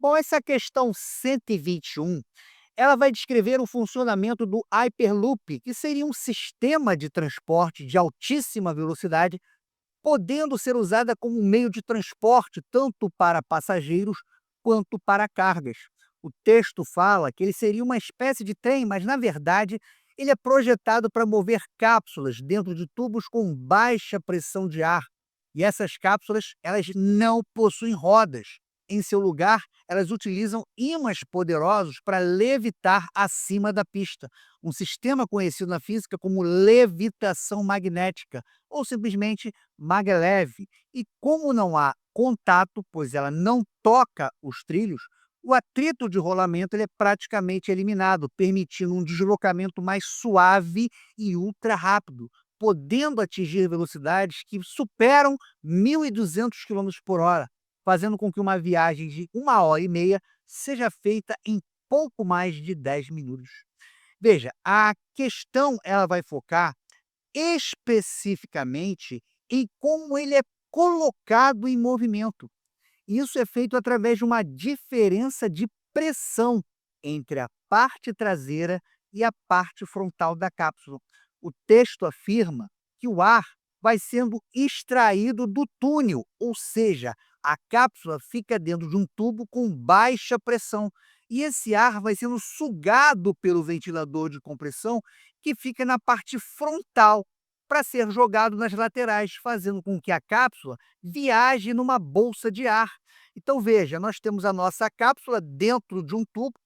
Bom, essa questão 121, ela vai descrever o funcionamento do Hyperloop, que seria um sistema de transporte de altíssima velocidade, podendo ser usada como um meio de transporte tanto para passageiros quanto para cargas. O texto fala que ele seria uma espécie de trem, mas na verdade ele é projetado para mover cápsulas dentro de tubos com baixa pressão de ar. E essas cápsulas, elas não possuem rodas. Em seu lugar, elas utilizam ímãs poderosos para levitar acima da pista, um sistema conhecido na física como levitação magnética, ou simplesmente maglev. E como não há contato, pois ela não toca os trilhos, o atrito de rolamento ele é praticamente eliminado, permitindo um deslocamento mais suave e ultra rápido, podendo atingir velocidades que superam 1.200 quilômetros por hora, fazendo com que uma viagem de 1 hora e meia seja feita em pouco mais de 10 minutos. Veja, a questão ela vai focar especificamente em como ele é colocado em movimento. Isso é feito através de uma diferença de pressão entre a parte traseira e a parte frontal da cápsula. O texto afirma que o ar vai sendo extraído do túnel, ou seja, a cápsula fica dentro de um tubo com baixa pressão e esse ar vai sendo sugado pelo ventilador de compressão que fica na parte frontal para ser jogado nas laterais, fazendo com que a cápsula viaje numa bolsa de ar. Então veja, nós temos a nossa cápsula dentro de um tubo,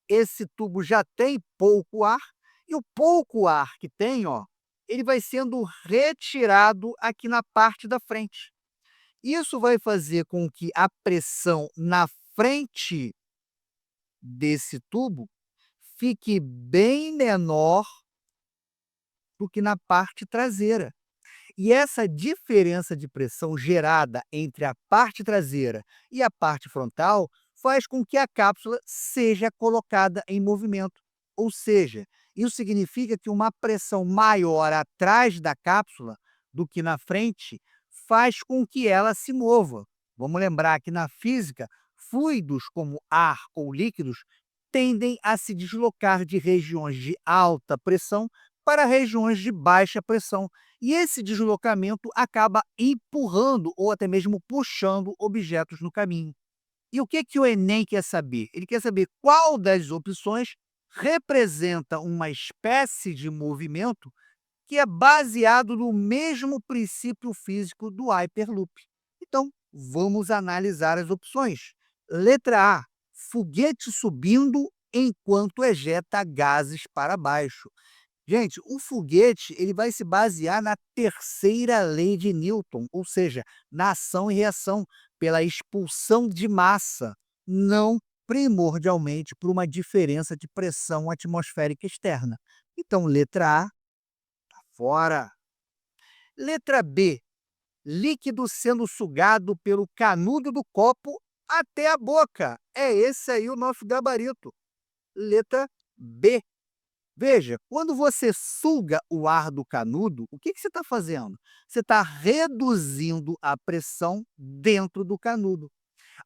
esse tubo já tem pouco ar, e o pouco ar que tem, ó, ele vai sendo retirado aqui na parte da frente. Isso vai fazer com que a pressão na frente desse tubo fique bem menor do que na parte traseira. E essa diferença de pressão gerada entre a parte traseira e a parte frontal faz com que a cápsula seja colocada em movimento. Ou seja, isso significa que uma pressão maior atrás da cápsula do que na frente faz com que ela se mova. Vamos lembrar que na física, fluidos como ar ou líquidos tendem a se deslocar de regiões de alta pressão para regiões de baixa pressão. E esse deslocamento acaba empurrando ou até mesmo puxando objetos no caminho. E o que que o Enem quer saber? Ele quer saber qual das opções representa uma espécie de movimento que é baseado no mesmo princípio físico do Hyperloop. Então, vamos analisar as opções. Letra A, foguete subindo enquanto ejeta gases para baixo. Gente, o foguete ele vai se basear na terceira lei de Newton, ou seja, na ação e reação, pela expulsão de massa, não primordialmente por uma diferença de pressão atmosférica externa. Então, letra A, fora. Letra B, líquido sendo sugado pelo canudo do copo até a boca. É esse aí o nosso gabarito. Letra B. Veja, quando você suga o ar do canudo, o que você está fazendo? Você está reduzindo a pressão dentro do canudo.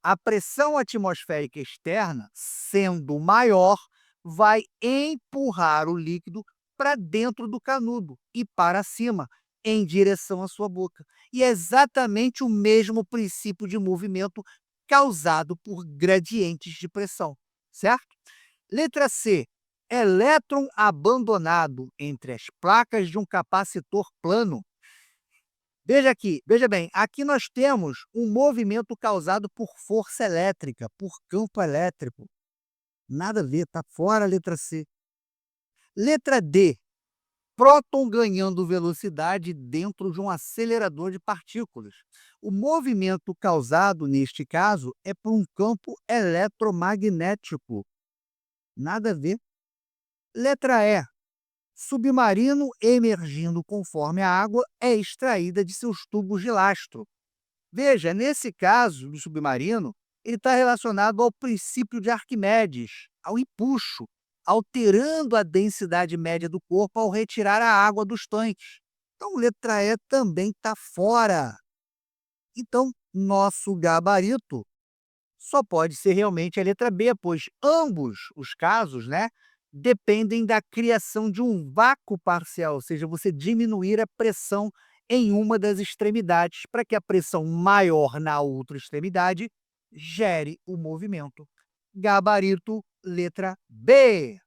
A pressão atmosférica externa, sendo maior, vai empurrar o líquido para dentro do canudo e para cima, em direção à sua boca. E é exatamente o mesmo princípio de movimento causado por gradientes de pressão, certo? Letra C. Elétron abandonado entre as placas de um capacitor plano. Veja aqui, veja bem, aqui nós temos um movimento causado por força elétrica, por campo elétrico. Nada a ver, está fora a letra C. Letra D. Próton ganhando velocidade dentro de um acelerador de partículas. O movimento causado, neste caso, é por um campo eletromagnético. Nada a ver. Letra E. Submarino emergindo conforme a água é extraída de seus tubos de lastro. Veja, nesse caso do submarino, ele está relacionado ao princípio de Arquimedes, ao empuxo, alterando a densidade média do corpo ao retirar a água dos tanques. Então, letra E também está fora. Então, nosso gabarito Só pode ser realmente a letra B, pois ambos os casos, né, dependem da criação de um vácuo parcial, ou seja, você diminuir a pressão em uma das extremidades, para que a pressão maior na outra extremidade gere o movimento. Gabarito, letra B.